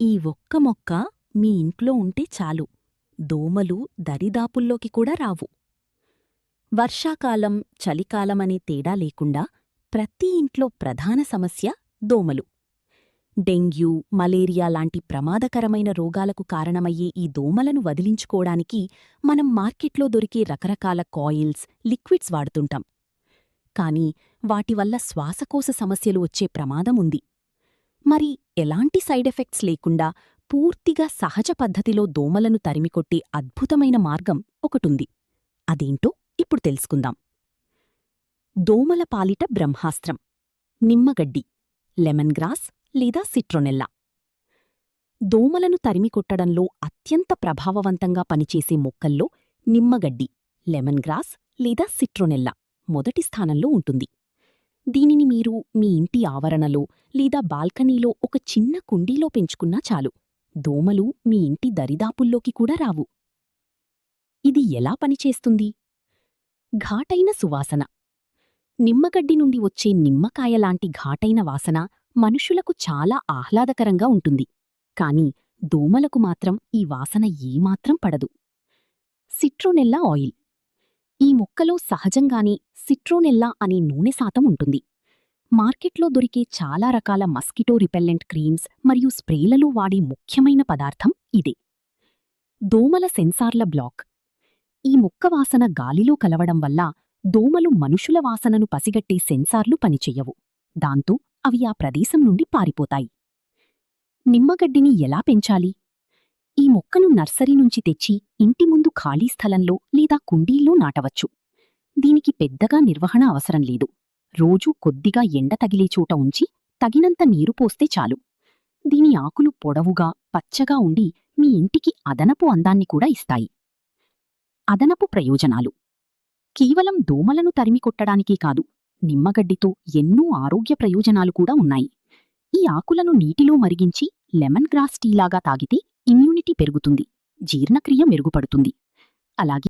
ఈ ఒక్క మొక్క మీ ఇంట్లో ఉంటే చాలు, దోమలు దరిదాపుల్లోకి కూడా రావు. వర్షాకాలం, చలికాలమనే తేడా లేకుండా ప్రతి ఇంట్లో ప్రధాన సమస్య దోమలు. డెంగ్యూ, మలేరియా లాంటి ప్రమాదకరమైన రోగాలకు కారణమయ్యే ఈ దోమలను వదిలించుకోడానికి మనం మార్కెట్లో దొరికే రకరకాల కాయిల్స్, లిక్విడ్స్ వాడుతుంటాం. కానీ వాటివల్ల శ్వాసకోశ సమస్యలు వచ్చే ప్రమాదం ఉంది. మరి ఎలాంటి సైడ్ ఎఫెక్ట్స్ లేకుండా పూర్తిగా సహజ పద్ధతిలో దోమలను తరిమికొట్టే అద్భుతమైన మార్గం ఒకటుంది. అదేంటో ఇప్పుడు తెలుసుకుందాం. దోమల పాలిట బ్రహ్మాస్త్రం నిమ్మగడ్డి, లెమన్ గ్రాస్ లేదా సిట్రొనెల్లా. దోమలను తరిమికొట్టడంలో అత్యంత ప్రభావవంతంగా పనిచేసే మొక్కల్లో నిమ్మగడ్డి, లెమన్ గ్రాస్ లేదా సిట్రొనెల్లా మొదటి స్థానంలో ఉంటుంది. దీనిని మీరు మీ ఇంటి ఆవరణలో లేదా బాల్కనీలో ఒక చిన్న కుండీలో పెంచుకున్నా చాలు, దోమలు మీ ఇంటి దరిదాపుల్లోకి కూడా రావు. ఇది ఎలా పనిచేస్తుంది? ఘాటైన సువాసన. నిమ్మగడ్డి నుండి వచ్చే నిమ్మకాయలాంటి ఘాటైన వాసన మనుషులకు చాలా ఆహ్లాదకరంగా ఉంటుంది. కాని దోమలకు మాత్రం ఈ వాసన ఏమాత్రం పడదు. Citronella oil. ఈ మొక్కలో సహజంగానే సిట్రోనెల్లా అనే నూనె శాతం ఉంటుంది. మార్కెట్లో దొరికే చాలా రకాల మస్కిటో రిపెల్లెంట్ క్రీమ్స్ మరియు స్ప్రేలలో వాడే ముఖ్యమైన పదార్థం ఇదే. దోమల సెన్సార్ల బ్లాక్. ఈ మొక్క వాసన గాలిలో కలవడం వల్ల దోమలు మనుషుల వాసనను పసిగట్టే సెన్సార్లు పనిచెయ్యవు. దాంతో అవి ఆ ప్రదేశం నుండి పారిపోతాయి. నిమ్మగడ్డిని ఎలా పెంచాలి? ఈ మొక్కను నర్సరీ నుంచి తెచ్చి ఇంటి ముందు ఖాళీ స్థలంలో లేదా కుండీల్లో నాటవచ్చు. దీనికి పెద్దగా నిర్వహణ అవసరం లేదు. రోజూ కొద్దిగా ఎండ తగిలే చోట ఉంచి తగినంత నీరు పోస్తే చాలు. దీని ఆకులు పొడవుగా, పచ్చగా ఉండి మీ ఇంటికి అదనపు అందాన్ని కూడా ఇస్తాయి. అదనపు ప్రయోజనాలు. కేవలం దోమలను తరిమికొట్టడానికే కాదు, నిమ్మగడ్డితో ఎన్నో ఆరోగ్య ప్రయోజనాలు కూడా ఉన్నాయి. ఈ ఆకులను నీటిలో మరిగించి లెమన్ గ్రాస్ టీలాగా తాగితే ఇమ్యూనిటీ పెరుగుతుంది, జీర్ణక్రియ మెరుగుపడుతుంది. అలాగే